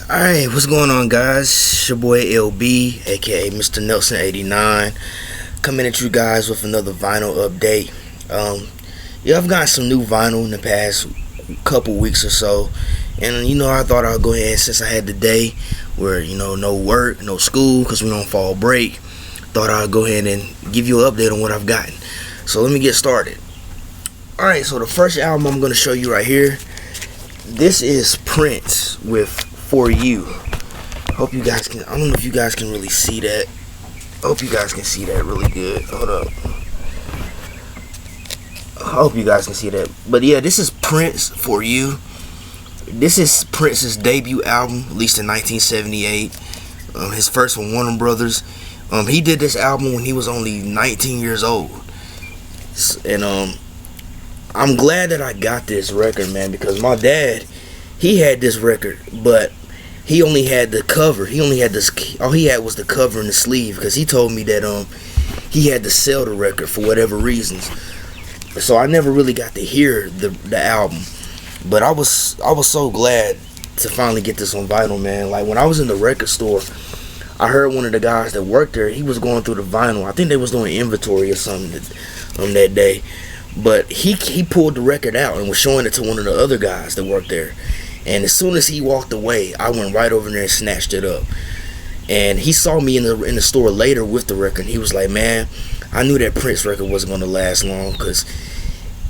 Alright, what's going on, guys? It's your boy LB, aka Mr. Nelson 89, coming at you guys with another vinyl update. I've gotten some new vinyl in the past couple weeks or so, and I thought I'd go ahead, since I had the day where no work, no school, because we on fall break. Thought I'd go ahead and give you an update on what I've gotten. So let me get started. Alright, so the first album I'm going to show you right here, this is Prince with For You. Hope you guys can, I don't know if you guys can really see that. I hope you guys can see that really good. Hold up. I hope you guys can see that. But yeah, this is Prince, For You. This is Prince's debut album, released in 1978. His first with Warner Brothers. He did this album when he was only 19 years old. And I'm glad that I got this record, man, because my dad, he had this record, but he only had the cover. He only had this. All he had was the cover and the sleeve, because he told me that he had to sell the record for whatever reasons. So I never really got to hear the album. But I was so glad to finally get this on vinyl, man. Like, when I was in the record store, I heard one of the guys that worked there. He was going through the vinyl. I think they was doing inventory or something that day. But he pulled the record out and was showing it to one of the other guys that worked there. And as soon as he walked away, I went right over there and snatched it up. And he saw me in the store later with the record. And he was like, "Man, I knew that Prince record wasn't going to last long," because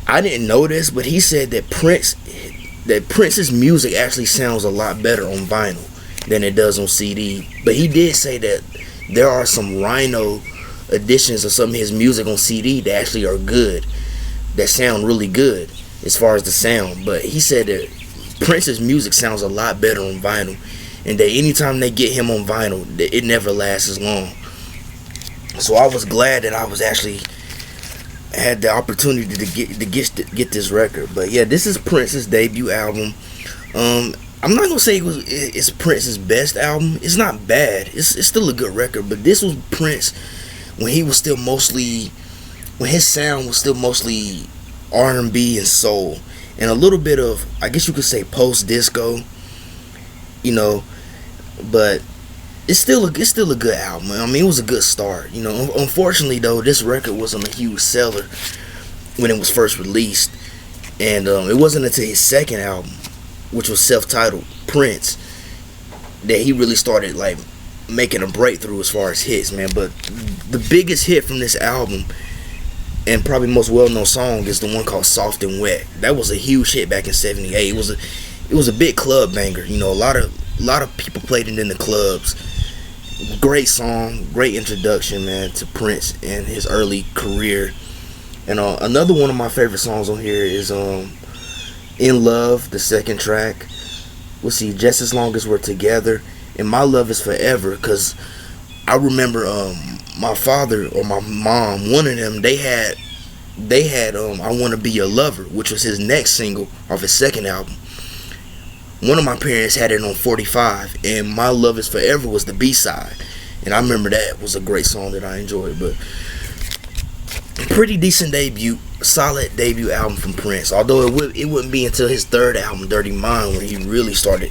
I didn't know this, but he said that Prince's music actually sounds a lot better on vinyl than it does on CD. But he did say that there are some Rhino editions of some of his music on CD that actually are good, that sound really good as far as the sound. But he said that Prince's music sounds a lot better on vinyl, and that anytime they get him on vinyl, it never lasts as long. So I was glad that I was actually had the opportunity to get this record. But yeah, this is Prince's debut album. I'm not gonna say it's Prince's best album. It's not bad. It's still a good record. But this was Prince when his sound was still mostly R&B and soul, and a little bit of, I guess you could say, post-disco, but it's still a good album. I mean, it was a good start. Unfortunately though, this record wasn't a huge seller when it was first released, and it wasn't until his second album, which was self-titled Prince, that he really started like making a breakthrough as far as hits, man. But the biggest hit from this album, and probably most well-known song, is the one called Soft and Wet. That was a huge hit back in '78. It was a big club banger. A lot of people played it in the clubs. Great song, great introduction, man, to Prince and his early career. And another one of my favorite songs on here is In Love, the second track. We'll see, Just As Long As We're Together, and My Love Is Forever, because I remember my father or my mom, one of them, they had I Wanna Be Your Lover, which was his next single off his second album. One of my parents had it on 45, and My Love Is Forever was the B-side, and I remember that was a great song that I enjoyed. But pretty decent debut, solid debut album from Prince, although it wouldn't be until his third album, Dirty Mind, when he really started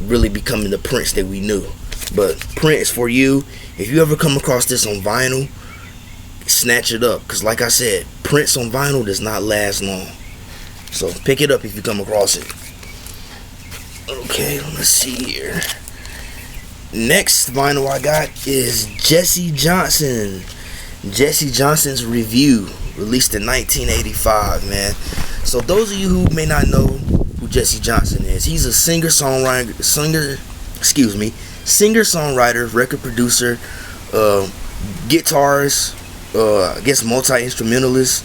becoming the Prince that we knew. But Prince, For You, if you ever come across this on vinyl, snatch it up, because like I said, Prince on vinyl does not last long. So pick it up if you come across it. Okay, let's see here. Next vinyl I got is Jesse Johnson. Jesse Johnson's Revue, released in 1985, man. So those of you who may not know who Jesse Johnson is, he's a singer-songwriter, record producer, guitarist, I guess multi-instrumentalist.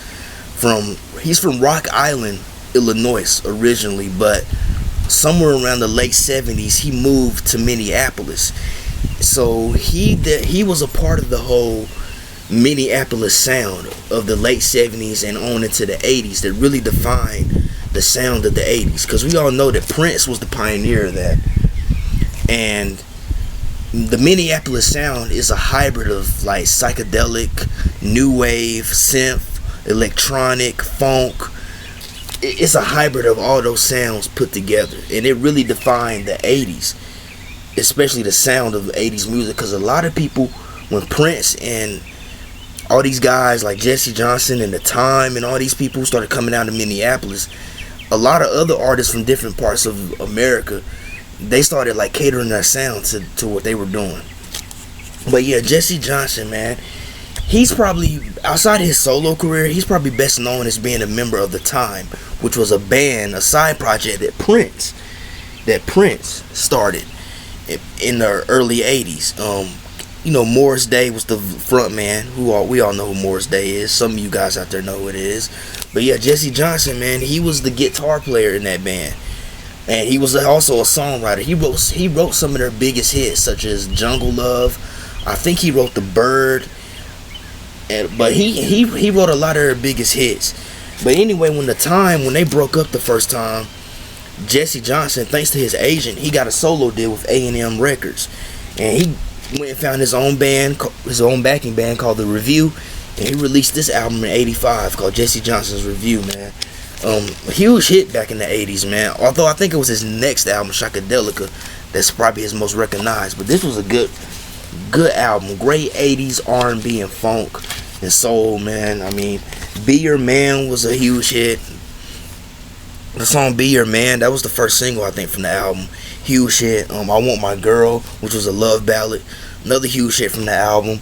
He's from Rock Island, Illinois originally, but somewhere around the late 70s he moved to Minneapolis. So he was a part of the whole Minneapolis sound of the late 70s and on into the 80s that really defined the sound of the 80s, because we all know that Prince was the pioneer of that. And the Minneapolis sound is a hybrid of like psychedelic, new wave, synth, electronic, funk. It's a hybrid of all those sounds put together, and it really defined the 80s. especially the sound of 80s music, because a lot of people, when Prince and all these guys like Jesse Johnson and The Time and all these people started coming out of Minneapolis, a lot of other artists from different parts of America, they started like catering their sound to what they were doing. But yeah, Jesse Johnson, man, he's probably, outside his solo career, he's probably best known as being a member of The Time, which was a band, a side project that Prince started in the early 80s. Morris Day was the front man. We all know who Morris Day is. Some of you guys out there know who it is. But yeah, Jesse Johnson, man, he was the guitar player in that band, and he was also a songwriter. He wrote some of their biggest hits, such as Jungle Love. I think he wrote The Bird, but he wrote a lot of their biggest hits. But anyway, when they broke up the first time, Jesse Johnson, thanks to his agent, he got a solo deal with A&M Records, and he went and found his own backing band called the Revue, and he released this album in '85 called Jesse Johnson's Revue, man. A huge hit back in the '80s, man. Although I think it was his next album, Shockadelica, that's probably his most recognized. But this was a good album, great '80s R&B and funk and soul, man. I mean, Be Your Man was a huge hit. The song Be Your Man, that was the first single, I think, from the album. Huge hit. I Want My Girl, which was a love ballad, another huge hit from the album.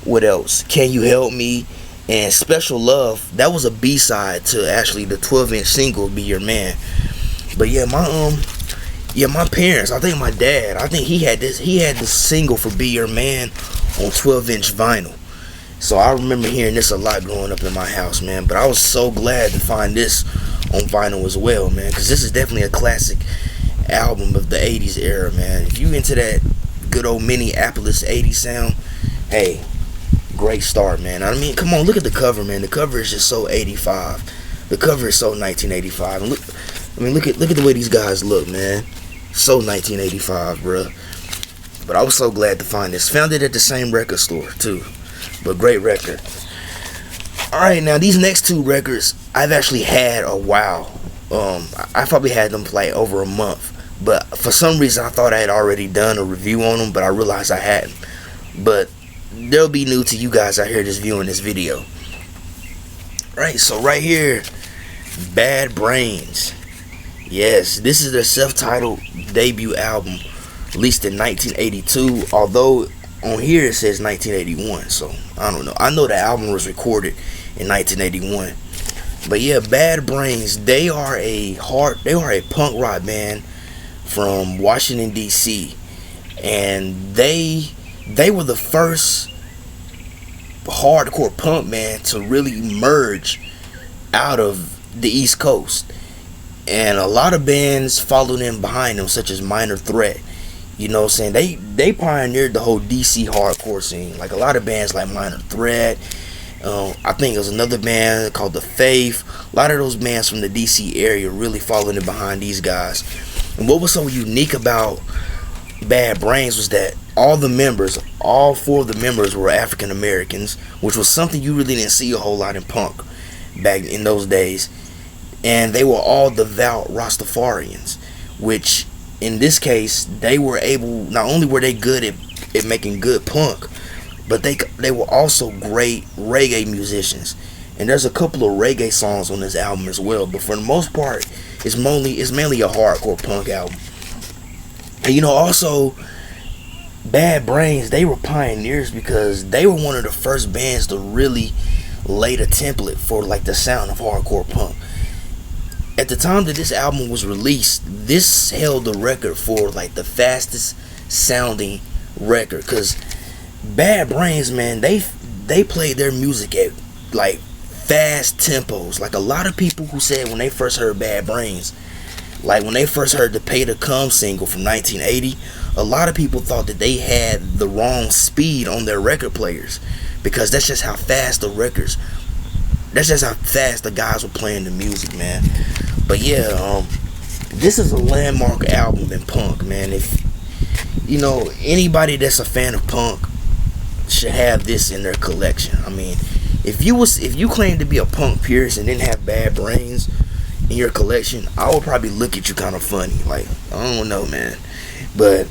What else? Can You Help Me? And Special Love, that was a B-side to actually the 12-inch single Be Your Man. But yeah, my parents, I think my dad, I think he had this single for Be Your Man on 12-inch vinyl. So I remember hearing this a lot growing up in my house, man. But I was so glad to find this on vinyl as well, man, because this is definitely a classic album of the 80s era, man. If you into that good old Minneapolis 80s sound, hey, great start, man. I mean, come on, look at the cover, man. The cover is just so 85. The cover is so 1985. And look at the way these guys look, man. So 1985, bruh. But I was so glad to find this. Found it at the same record store too. But great record. Alright, now these next two records I've actually had a while. I probably had them like over a month. But for some reason I thought I had already done a review on them, but I realized I hadn't. But they'll be new to you guys out here just viewing this video. Right, so right here, Bad Brains. Yes, this is their self-titled debut album, released in 1982, although on here it says 1981, so I don't know. I know the album was recorded in 1981. But yeah, Bad Brains, they are a punk rock band from Washington DC, and they were the first hardcore punk band to really emerge out of the East Coast. And a lot of bands followed in behind them, such as Minor Threat. You know what I'm saying? They pioneered the whole DC hardcore scene. Like a lot of bands like Minor Threat. I think there was another band called The Faith. A lot of those bands from the DC area really following in behind these guys. And what was so unique about Bad Brains was that all four of the members were African Americans, which was something you really didn't see a whole lot in punk back in those days. And they were all devout Rastafarians, which in this case they were able, not only were they good at making good punk, but they were also great reggae musicians. And there's a couple of reggae songs on this album as well, but for the most part it's mainly a hardcore punk album. And also Bad Brains, they were pioneers because they were one of the first bands to really lay the template for like the sound of hardcore punk. At the time that this album was released, this held the record for like the fastest sounding record, because Bad Brains, man, they played their music at like fast tempos. Like a lot of people who said when they first heard Bad Brains, like when they first heard the Pay to Come single from 1980, a lot of people thought that they had the wrong speed on their record players, because that's just how fast the guys were playing the music, man. But yeah, this is a landmark album in punk, man. If anybody that's a fan of punk should have this in their collection. I mean, if you claim to be a punk purist and didn't have Bad Brains in your collection, I would probably look at you kind of funny. Like, I don't know, man. But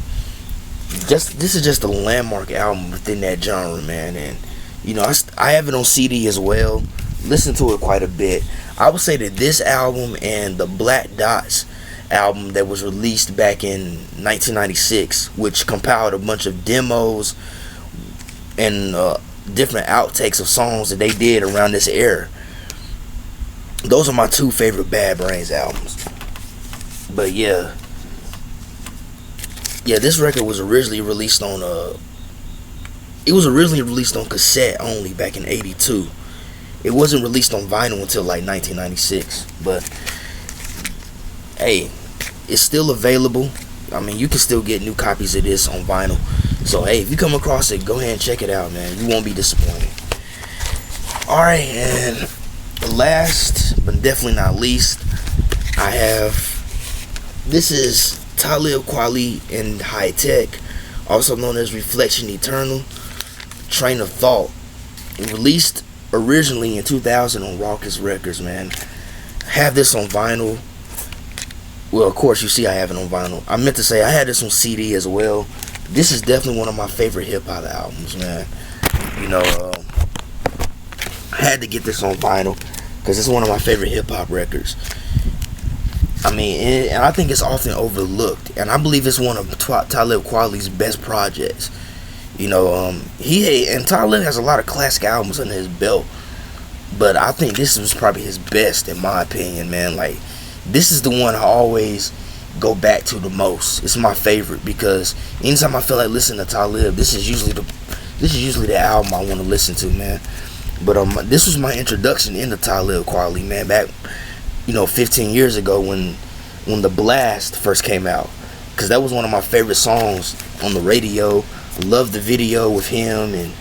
just this is just a landmark album within that genre, man. And you know, I have it on CD as well. Listen to it quite a bit. I would say that this album and the Black Dots album that was released back in 1996, which compiled a bunch of demos and different outtakes of songs that they did around this era. Those are my two favorite Bad Brains albums. But yeah, this record was originally released on cassette only back in '82. It wasn't released on vinyl until like 1996. But hey, it's still available. I mean, you can still get new copies of this on vinyl. So hey, if you come across it, go ahead and check it out, man. You won't be disappointed. Alright, and last but definitely not least, I have, this is Talib Kweli and Hi-Tek, also known as Reflection Eternal, Train of Thought. It released originally in 2000 on Raucous Records, man. I have this on vinyl. Well, of course, you see I have it on vinyl. I meant to say I had this on CD as well. This is definitely one of my favorite hip-hop albums, man. You know, I had to get this on vinyl because it's one of my favorite hip-hop records. I mean, and I think it's often overlooked, and I believe it's one of Talib Kweli's best projects. You know, Talib has a lot of classic albums under his belt, but I think this was probably his best, in my opinion, man. Like, this is the one I always go back to the most. It's my favorite because anytime I feel like listening to Talib, this is usually the album I want to listen to, man. But this was my introduction into Talib Kweli, man, back 15 years ago when the Blast first came out, because that was one of my favorite songs on the radio. I loved the video with him and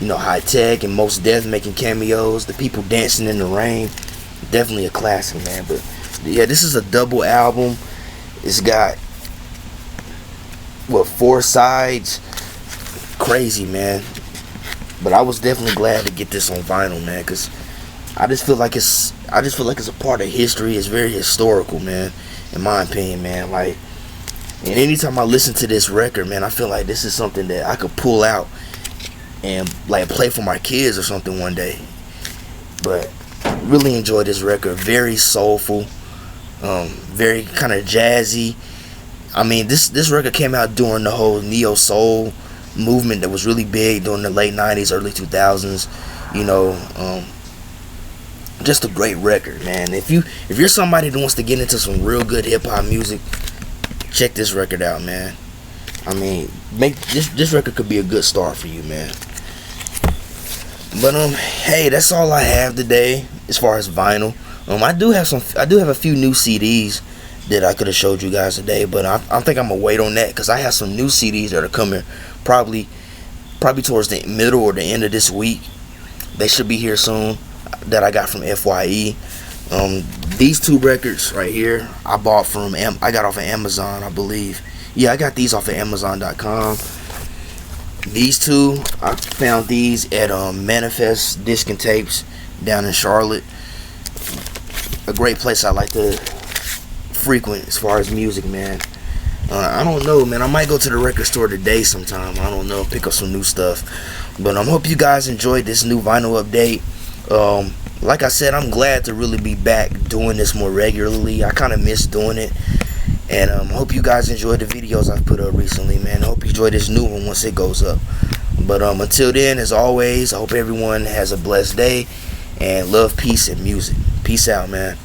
Hi-Tek and Mos Def making cameos, the people dancing in the rain. Definitely a classic, man. But yeah, this is a double album. It's got 4 sides. Crazy, man. But I was definitely glad to get this on vinyl, man, because I just feel like it's a part of history. It's very historical, man, in my opinion, man. Like, and anytime I listen to this record, man, I feel like this is something that I could pull out and like play for my kids or something one day. But really enjoyed this record. Very soulful, very kind of jazzy. I mean, this record came out during the whole neo soul movement that was really big during the late 90s, early 2000s. Just a great record, man. If you're somebody that wants to get into some real good hip hop music, check this record out, man. I mean, this record could be a good start for you, man. But hey, that's all I have today as far as vinyl. I do have a few new CDs that I could have showed you guys today, but I think I'm gonna wait on that because I have some new CDs that are coming probably towards the middle or the end of this week. They should be here soon, that I got from FYE. These 2 records right here I got off of Amazon, I believe. Yeah, I got these off of Amazon.com. These 2, I found these at Manifest Disc and Tapes down in Charlotte. A great place I like to frequent as far as music, man. I don't know, man. I might go to the record store today sometime. I don't know, pick up some new stuff. But I hope you guys enjoyed this new vinyl update. Like I said, I'm glad to really be back doing this more regularly. I kind of miss doing it. And I hope you guys enjoyed the videos I've put up recently, man. I hope you enjoy this new one once it goes up. But until then, as always, I hope everyone has a blessed day. And love, peace, and music. Peace out, man.